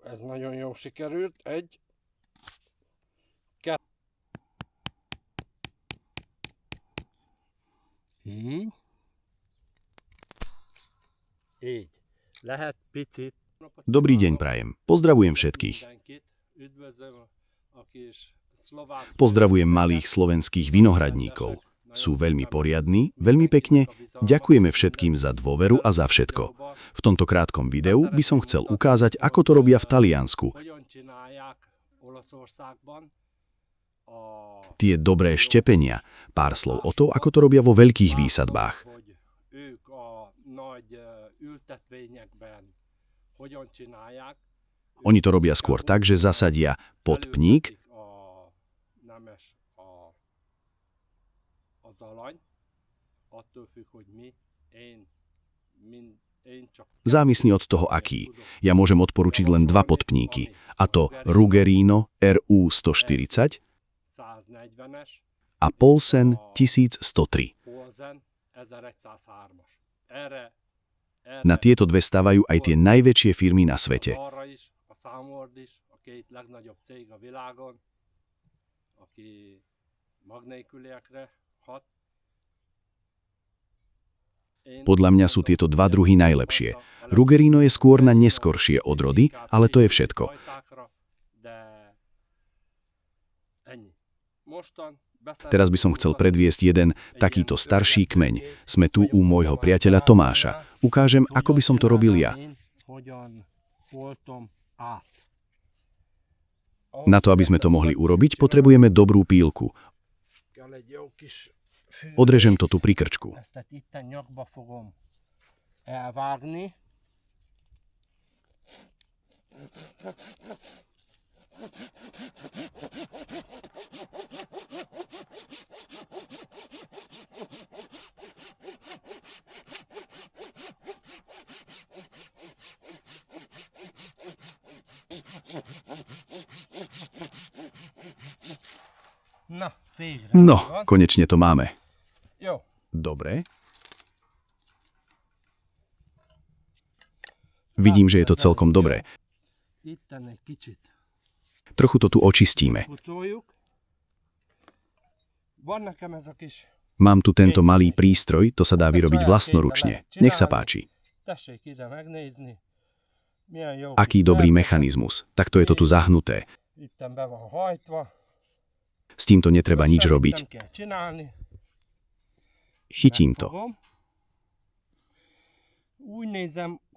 ez nagyon jól sikerült. Egy, kettő. Így. Így. Lehet picit. Dobrý deň prajem. Pozdravujem všetkých. Pozdravujem malých slovenských vinohradníkov. Sú veľmi poriadni, veľmi pekne. Ďakujeme všetkým za dôveru a za všetko. V tomto krátkom videu by som chcel ukázať, ako to robia v Taliansku. Tie dobré štepenia. Pár slov o to, ako to robia vo veľkých výsadbách. Oni to robia skôr tak, že zasadia pod pník, závisí od toho, aký. Ja môžem odporučiť len dva podpníky, a to Rugerino RU 140 a Polsen 1103. Na tieto dve stavajú aj tie najväčšie firmy na svete. Podľa mňa sú tieto dva druhy najlepšie. Rugerino je skôr na neskoršie odrody, ale to je všetko. Teraz by som chcel predviesť jeden takýto starší kmeň. Sme tu u môjho priateľa Tomáša. Ukážem, ako by som to robil ja. Na to, aby sme to mohli urobiť, potrebujeme dobrú pílku. Odrežem to tu pri krčku. No, konečne to máme. Dobre. Vidím, že je to celkom dobré. Trochu to tu očistíme. Mám tu tento malý prístroj, to sa dá vyrobiť vlastnoručne. Nech sa páči. Aký dobrý mechanizmus. Takto je to tu zahnuté. S týmto netreba nič robiť. Chytím to.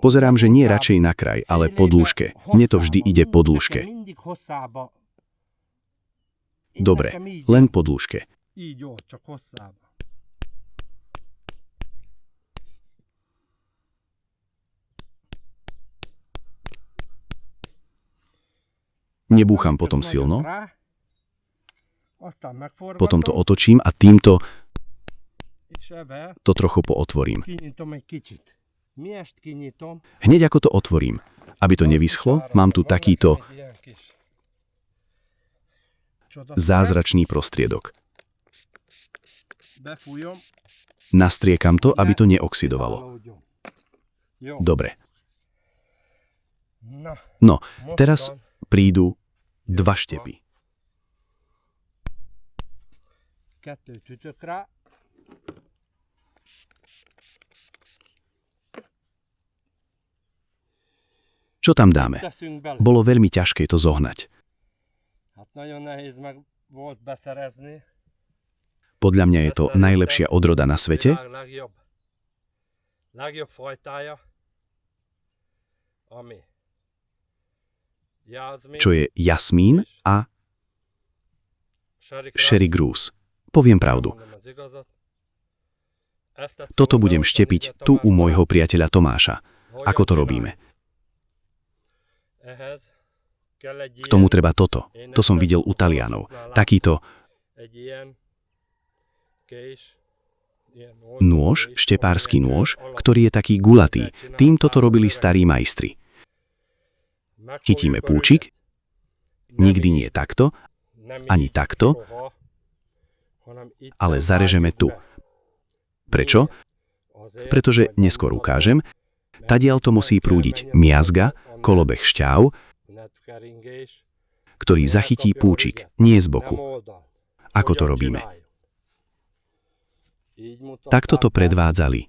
Pozerám, že nie radšej na kraj, ale po dĺžke. Mne to vždy ide po dĺžke. Dobre, len po dĺžke. Nebúcham potom silno. Potom to otočím a týmto to trochu pootvorím. Hneď ako to otvorím, aby to nevyschlo, mám tu takýto zázračný prostriedok. Nastriekam to, aby to neoxidovalo. Dobre. No, teraz prídu dva štepy. Čo tam dáme? Bolo veľmi ťažké to zohnať. Podľa mňa je to najlepšia odroda na svete. Čo je jasmín a Sherry Grouse. Poviem pravdu. Toto budem štepiť tu u môjho priateľa Tomáša. Ako to robíme? K tomu treba toto. To som videl u Talianov. Takýto nôž, štepársky nôž, ktorý je taký gulatý. Týmto to robili starí majstri. Chytíme púčik, nikdy nie takto, ani takto, ale zarežeme tu. Prečo? Pretože neskôr ukážem, tadiaľ to musí prúdiť miazga, kolobeh šťáv ktorý zachytí púčik, nie z boku. Ako to robíme? Takto to predvádzali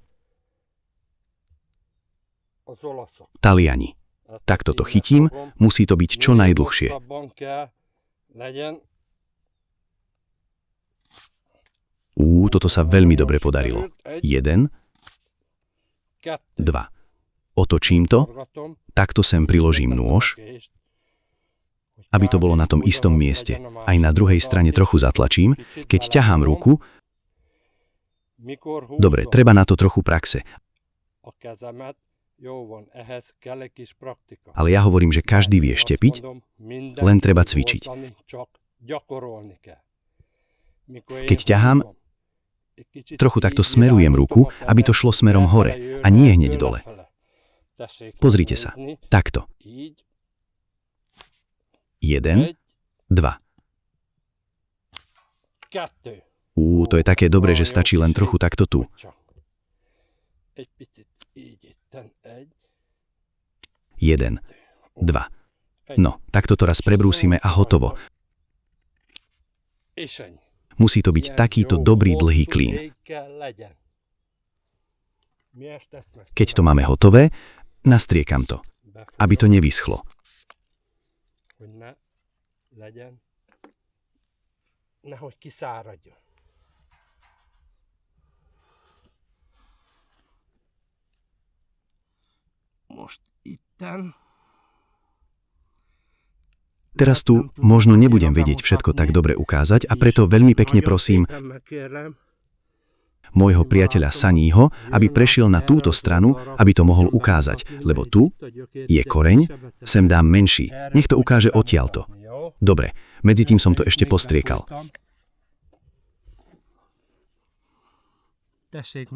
Taliani. Takto to chytím, musí to byť čo najdlhšie. Toto sa veľmi dobre podarilo. 1, 2. Otočím to, takto sem priložím nôž, aby to bolo na tom istom mieste. Aj na druhej strane trochu zatlačím, keď ťahám ruku. Dobre, treba na to trochu praxe. Ale ja hovorím, že každý vie štepiť, len treba cvičiť. Keď ťahám, trochu takto smerujem ruku, aby to šlo smerom hore a nie hneď dole. Pozrite sa, takto. 1, 2. To je také dobré, že stačí len trochu takto tu. 1, 2. No, takto to raz prebrúsime a hotovo. Musí to byť takýto dobrý dlhý klín. Keď to máme hotové, nastriekam to, aby to nevyschlo. Teraz tu možno nebudem vedieť všetko tak dobre ukázať a preto veľmi pekne prosím môjho priateľa Saního, aby prešiel na túto stranu, aby to mohol ukázať, lebo tu je koreň, sem dám menší, nech to ukáže odtiaľto. Dobre, medzi tým som to ešte postriekal.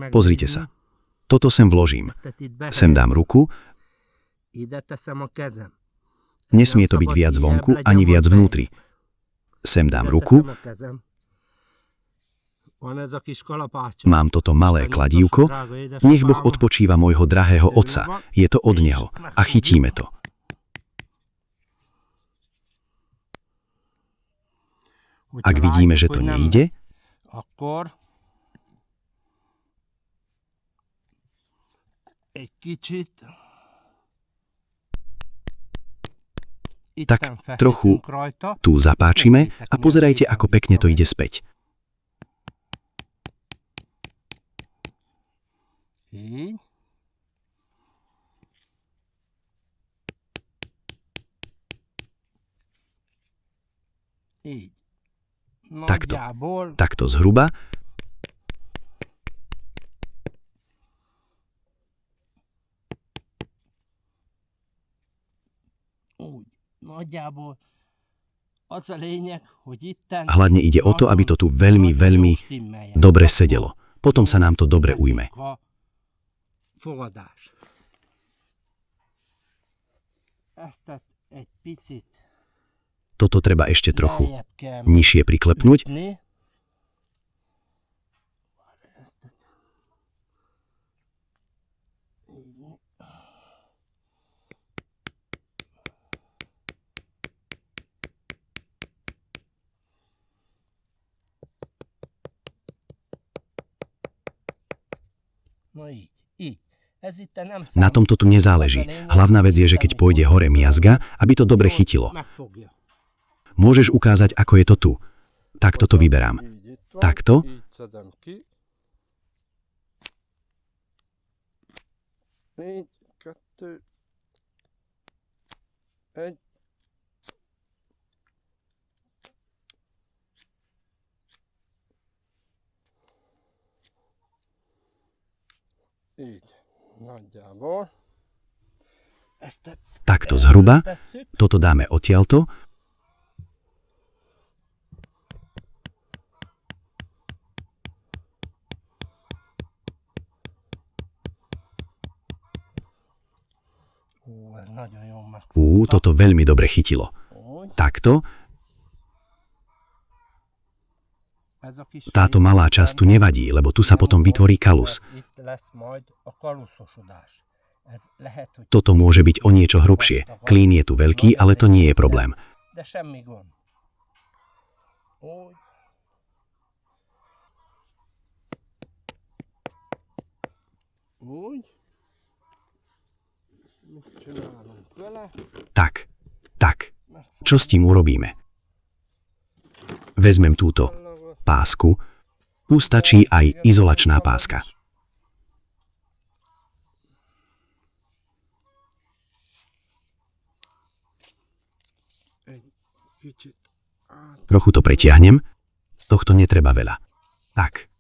Pozrite sa, toto sem vložím, sem dám ruku, nesmie to byť viac vonku, ani viac vnútri. Sem dám ruku. Mám toto malé kladívko. Nech Boh odpočíva môjho drahého otca. Je to od neho. A chytíme to. Ak vidíme, že to nejde, tak trochu tu zapáčime a pozerajte, ako pekne to ide späť. Takto zhruba. Hlavne ide o to, aby to tu veľmi, veľmi dobre sedelo. Potom sa nám to dobre ujme. Toto treba ešte trochu nižšie priklepnúť. Na tomto tu nezáleží. Hlavná vec je, že keď pôjde hore miazga, aby to dobre chytilo. Môžeš ukázať, ako je to tu. Takto to vyberám. Takto. Takto zhruba. Toto dáme odtiaľto. Toto veľmi dobre chytilo. Takto. Táto malá časť tu nevadí, lebo tu sa potom vytvorí kalus. Toto môže byť o niečo hrubšie. Klín je tu veľký, ale to nie je problém. De semmi gond. Úgy. Úgy. Mit csinálunk vele? Tak. Čo s tým urobíme? Vezmem túto pásku. Tu stačí aj izolačná páska. Trochu to pretiahnem. Z tohto netreba veľa. Tak.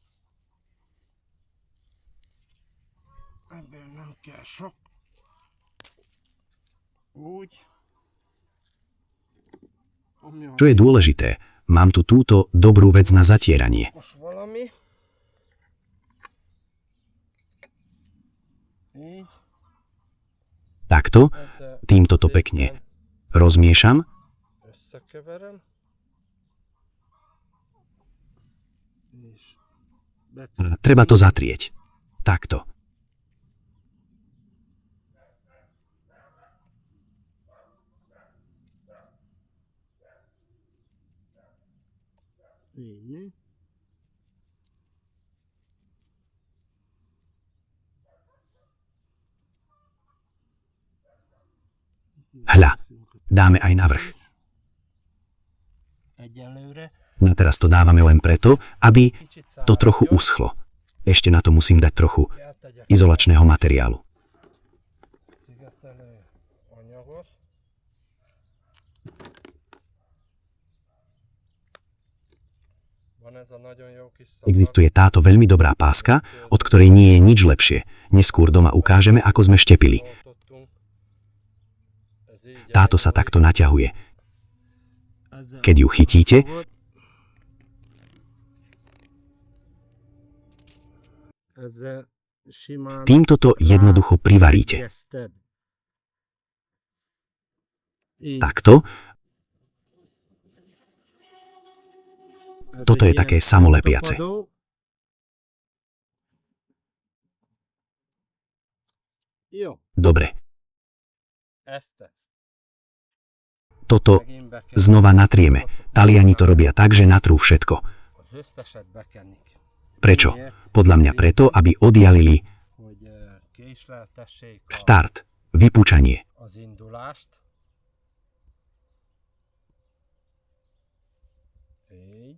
Ebből nem kell sok. Úgy. Čo je dôležité, mám tu túto dobrú vec na zatieranie. Most valami. Így. Takto, týmto to pekne rozmiešam Összekeverem. És a treba to zatrieť. Takto. így. Hľa, dáme aj navrch. Egyelőre. No teraz to dávame len preto, aby to trochu uschlo. Ešte na to musím dať trochu izolačného materiálu. Szigetelő anyagot. Van ez a nagyon jó kis szakadt. Existuje táto veľmi dobrá páska, od ktorej nie je nič lepšie. Neskôr doma ukážeme, ako sme štepili. Ez így Táto sa takto naťahuje. ezzel Keď ju chytíte, ezzel simán týmto to jednoducho privaríte. kezdted. Így. Takto, Ez toto egy je ilyen také samolepiace. tapadó. Jó, Dobre, ezt toto megint be kell znova natrieme. Taliani to robia tak, že natrú všetko. az összeset bekennik. Prečo? Miért? Podľa mňa preto, aby oddialili Hogy késleltessék štart, vypúčanie. az indulást. Így.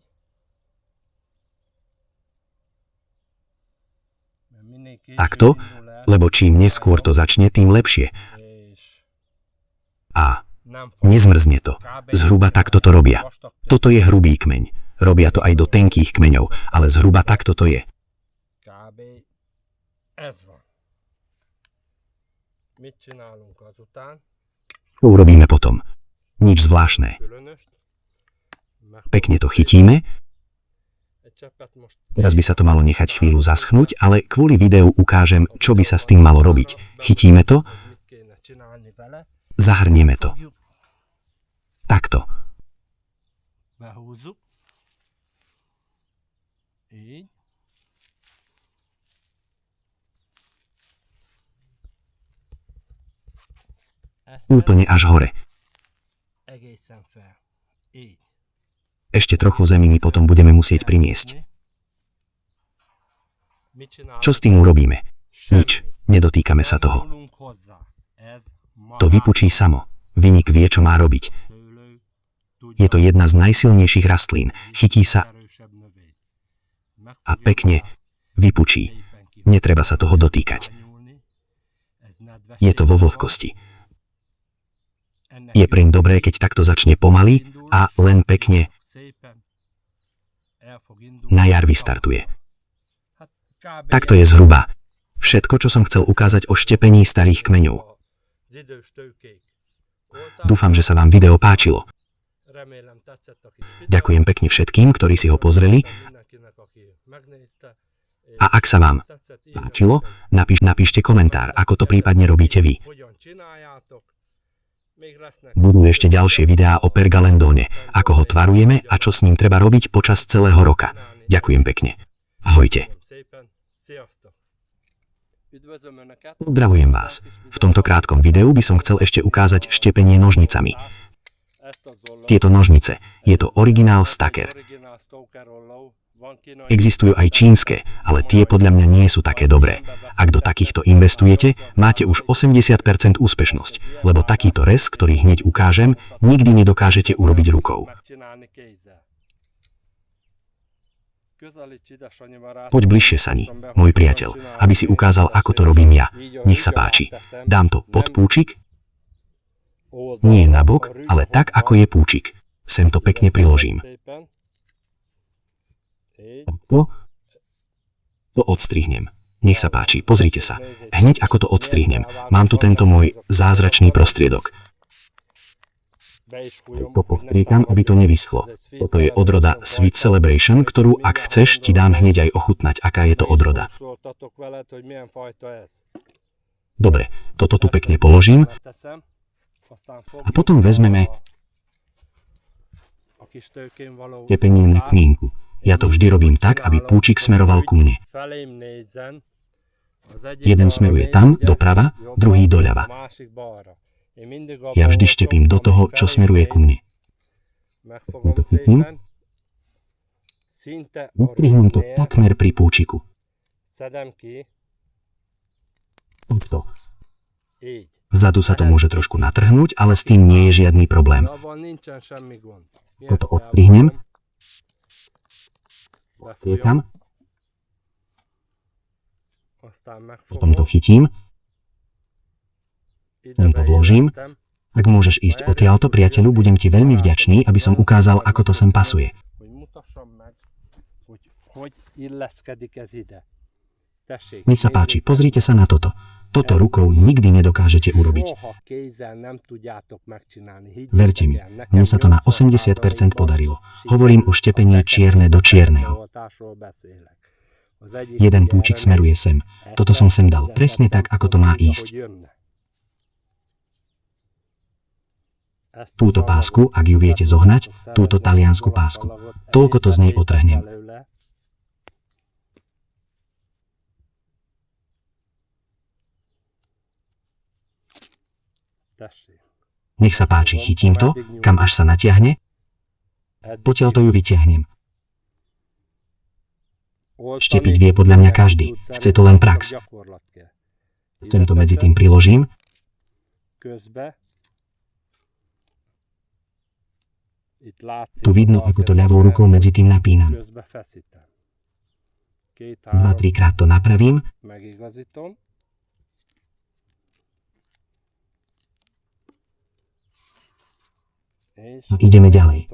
Mert minél később Takto, indul el, lebo čím neskôr to začne, tým lepšie. és A nem fog nezmrzne to. Zhruba takto to robia. vastag Toto je hrubý kmeň. Robia to aj do tenkých kmeňov, ale zhruba takto to je. kb. Ez van. Mit csinálunk azután? Čo urobíme potom? Nič zvláštne. Különöst. Pekne to chytíme, Egy cseppet most teraz by sa to malo nechať chvíľu zaschnúť, ale kvôli videu ukážem, čo by sa s tým malo robiť. Chytíme to, hogy mit kéne csinálni vele. zahrnieme to. Fogjuk, Takto. behúzzuk. Így. Ezt Úplne až hore. egészen fel. Így. Ešte trochu zeminy potom budeme musieť priniesť. Mit csinálunk? Čo s tým urobíme? Nič. Nedotýkame sa toho. Nyúlunk hozzá. Ez To vypučí samo. Viník vie, čo má robiť. szőlő, Je to jedna z najsilnejších rastlín. Chytí sa erősebb növény. a pekne vypučí. Netreba sa toho dotýkať. Je to vo vlhkosti. Je preň dobré, keď takto začne pomaly a len pekne na jar vystartuje. Takto je zhruba všetko, čo som chcel ukázať o štepení starých kmeňov. Dúfam, že sa vám video páčilo. Ďakujem pekne všetkým, ktorí si ho pozreli, a ak sa vám páčilo, napíšte komentár, ako to prípadne robíte vy. Budú ešte ďalšie videá o pergalendóne, ako ho tvarujeme a čo s ním treba robiť počas celého roka. Ďakujem pekne. Ahojte. Sziasztok! Pozdravujem vás. V tomto krátkom videu by som chcel ešte ukázať štepenie nožnicami. Tieto nožnice, je to originál Stacker. Existujú aj čínske, ale tie podľa mňa nie sú také dobré. Ak do takýchto investujete, máte už 80% úspešnosť, lebo takýto rez, ktorý hneď ukážem, nikdy nedokážete urobiť rukou. Poď bližšie, Sani, môj priateľ, aby si ukázal, ako to robím ja. Nech sa páči. Dám to pod púčik. Nie na bok, ale tak, ako je púčik. Sem to pekne priložím. To odstrihnem. Nech sa páči, pozrite sa. Hneď ako to odstrihnem, mám tu tento môj zázračný prostriedok. To postriekam, aby to nevyschlo. Toto je odroda Sweet Celebration, ktorú, ak chceš, ti dám hneď aj ochutnať, aká je to odroda. Dobre, toto tu pekne položím a potom vezmeme štepením na kmínku. Ja to vždy robím tak, aby púčik smeroval ku mne. Jeden smeruje tam, doprava, druhý doľava. Ja vždy štepím do toho, čo smeruje ku mne. To chytím. Odstrihnem to takmer pri púčiku. Takto. Vzadu sa to môže trošku natrhnúť, ale s tým nie je žiadny problém. Toto odstrihnem. Odstriekam. Potom to chytím. Tam to vložím. Ak môžeš ísť odtiaľto, priateľu, budem ti veľmi vďačný, aby som ukázal, ako to sem pasuje. Nech sa páči, pozrite sa na toto. Toto rukou nikdy nedokážete urobiť. Verte mi, mne sa to na 80% podarilo. Hovorím o štepení čierne do čierneho. Jeden púčik smeruje sem. Toto som sem dal presne tak, ako to má ísť. Túto pásku, ak ju viete zohnať, túto taliansku pásku. Toľko to z nej otrhnem. Nech sa páči, chytím to, kam až sa natiahne, potiaľ to ju vytiahnem. Štepiť vie podľa mňa každý, chce to len prax. Sem to medzi tým priložím. Tu vidno, ako to ľavou rukou medzi tým napínam. 2-3 krát to napravím. No ideme ďalej.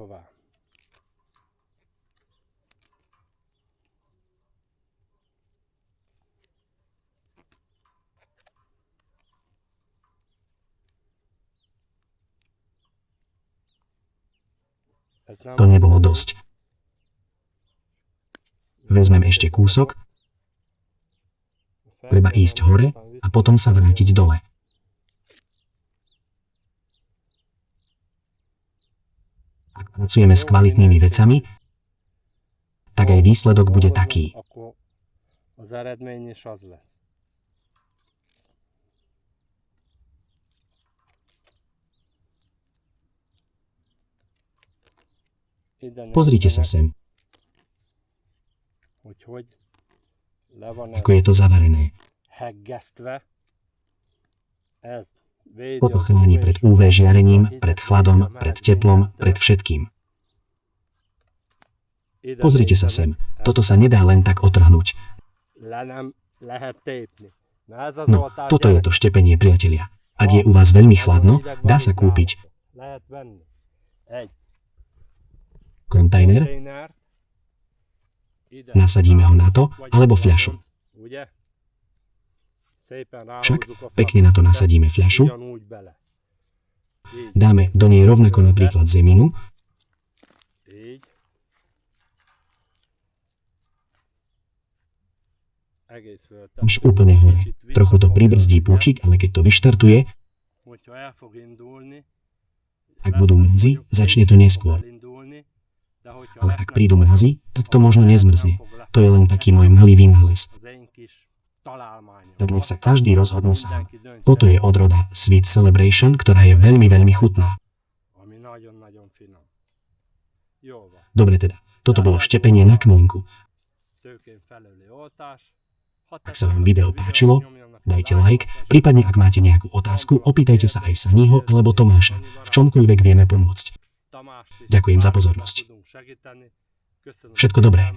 To nebolo dosť. Vezmem ešte kúsok. Treba ísť hore a potom sa vrátiť dole. Ak pracujeme s kvalitnými vecami, tak aj výsledok bude taký. Pozrite sa sem. Ako je to zavarené. Toto chráni pred UV žiarením, pred chladom, pred teplom, pred všetkým. Pozrite sa sem. Toto sa nedá len tak otrhnúť. No, toto je to štepenie, priatelia. Ak je u vás veľmi chladno, dá sa kúpiť kontajner, nasadíme ho na to, alebo fľašu. Však pekne na to nasadíme fľašu, dáme do nej rovnako napríklad zeminu, až úplne hore. Trochu to pribrzdí púčik, ale keď to vyštartuje, ak budú mrazy, začne to neskôr. Ale ak prídu mrazy, tak to možno nezmrzne. To je len taký môj malý vynález. tak nech sa každý rozhodne sám. Toto je odroda Sweet Celebration, ktorá je veľmi, veľmi chutná. Dobre teda, toto bolo štepenie na kmienku. Ak sa vám video páčilo, dajte like, prípadne ak máte nejakú otázku, opýtajte sa aj Saniho alebo Tomáša. V čomkoľvek vieme pomôcť. Ďakujem za pozornosť. Všetko dobré.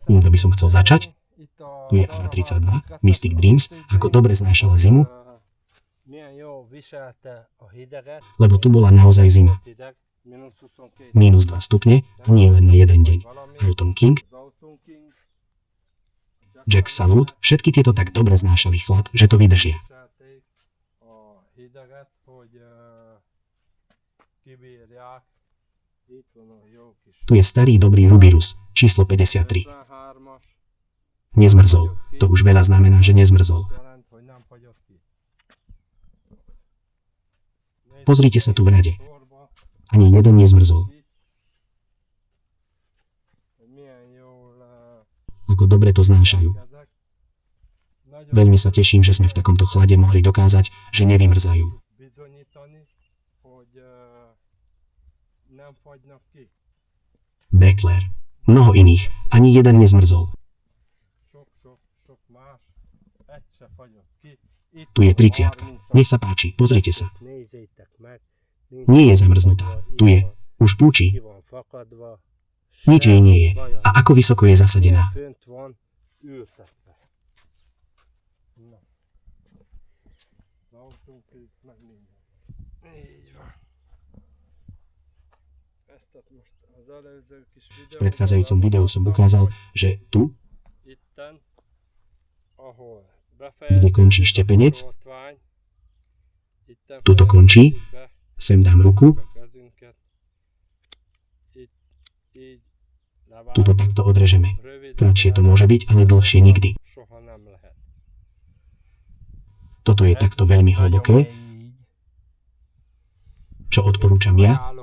Týmto by som chcel začať. Tu je Ava 32, Mystic Dreams, ako dobre znášala zimu, lebo tu bola naozaj zima. -2 stupne, nie len na jeden deň. Autumn King, Jack Salute, všetky tieto tak dobre znášali chlad, že to vydržia. Tu je starý dobrý Rubirus, číslo 53. Nezmrzol. To už veľa znamená, že nezmrzol. Pozrite sa tu v rade. Ani jeden nezmrzol. Ako dobre to znášajú. Veľmi sa teším, že sme v takomto chlade mohli dokázať, že nevymrzajú. Beckler. Mnoho iných. Ani jeden nezmrzol. Tu je 30. Nech sa páči, pozrite sa. Nie je zamrznutá. Tu je. Už púči. Nič jej nie je. A ako vysoko je zasadená. V predchádzajúcom videu som ukázal, že tu, kde končí štepenec, tuto končí, sem dám ruku, tuto takto odrežeme. Kratšie to môže byť, ale dlhšie nikdy. Toto je takto veľmi hlboké, čo odporúčam ja.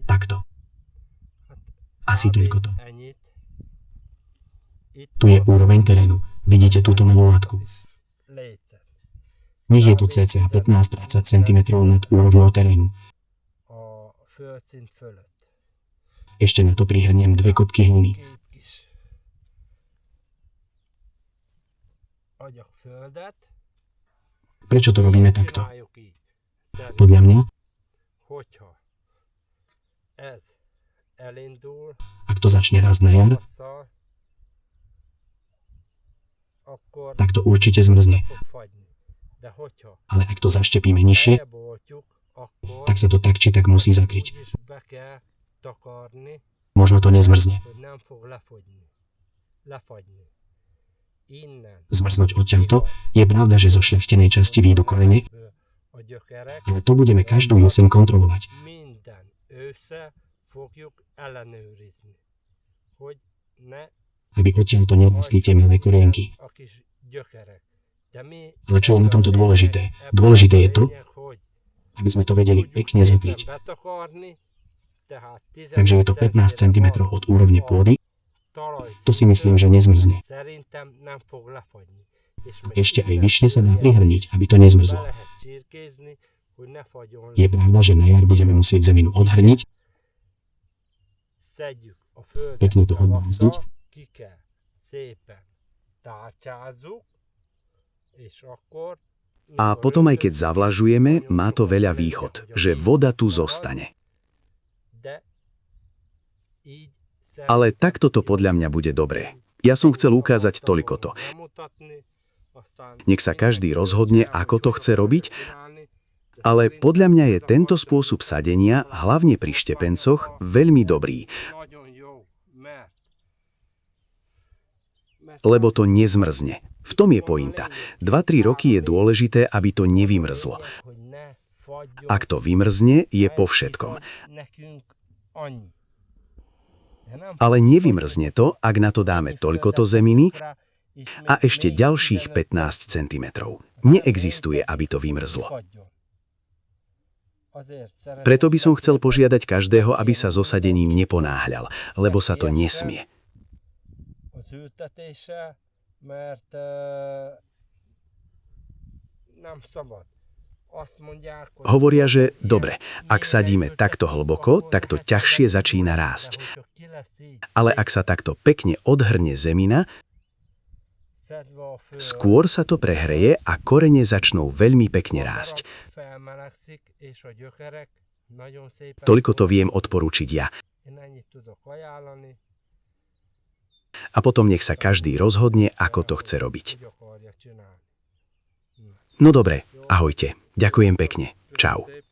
Takto. Asi toľko to. Tu je úroveň terénu. Vidíte túto novú latku. Nech je to cca 15-20 cm nad úrovňou terénu. Ešte na to prihrniem 2 kopky hliny. Prečo to robíme takto? Podľa mňa, ak to začne rásť na jar, tak to určite zmrzne. Ale ak to zaštepíme nižšie, tak sa to tak či tak musí zakryť. Možno to nezmrzne. Zmrznúť odtiaľto, je pravda, že zo šľachtenej časti výjdu korene, ale to budeme každú jeseň kontrolovať. Aby odtiaľto nerastli tie malé korienky. Ale čo je na tomto dôležité? Dôležité je to, aby sme to vedeli pekne zakryť. Takže je to 15 cm od úrovne pôdy. To si myslím, že nezmrzne. Ešte aj vyššie sa dá prihrniť, aby to nezmrzlo. Je pravda, že na jar budeme musieť zeminu odhrniť, pekne to odbrzdiť, A potom aj keď zavlažujeme, má to veľa výhod, že voda tu zostane. Ale takto to podľa mňa bude dobré. Ja som chcel ukázať toľkoto. Nech sa každý rozhodne, ako to chce robiť, ale podľa mňa je tento spôsob sadenia, hlavne pri štepencoch, veľmi dobrý. Lebo to nezmrzne. V tom je pointa. 2-3 roky je dôležité, aby to nevymrzlo. Ak to vymrzne, je po všetkom. Ale nevymrzne to, ak na to dáme toľkoto zeminy a ešte ďalších 15 cm. Neexistuje, aby to vymrzlo. Preto by som chcel požiadať každého, aby sa s osadením neponáhľal, lebo sa to nesmie. Az ültetése, mert nem szabad. Azt mondják, hogy Hovoria, že dobre, ak sadíme takto hlboko, tak to ťažšie začína rásť. hogyha ki lesz így Ale ak sa takto pekne odhrne zemina, szedve a föld, skôr sa to prehreje a korene začnú veľmi pekne rásť. felmelegszik, és a gyökerek nagyon szépen Toľko to viem odporučiť ja. Én ennyit tudok ajánlani, A potom nech sa každý rozhodne, ako to chce robiť. hogy akarja csinálni. No dobre, ahojte. Ďakujem pekne. Čau. Szépen.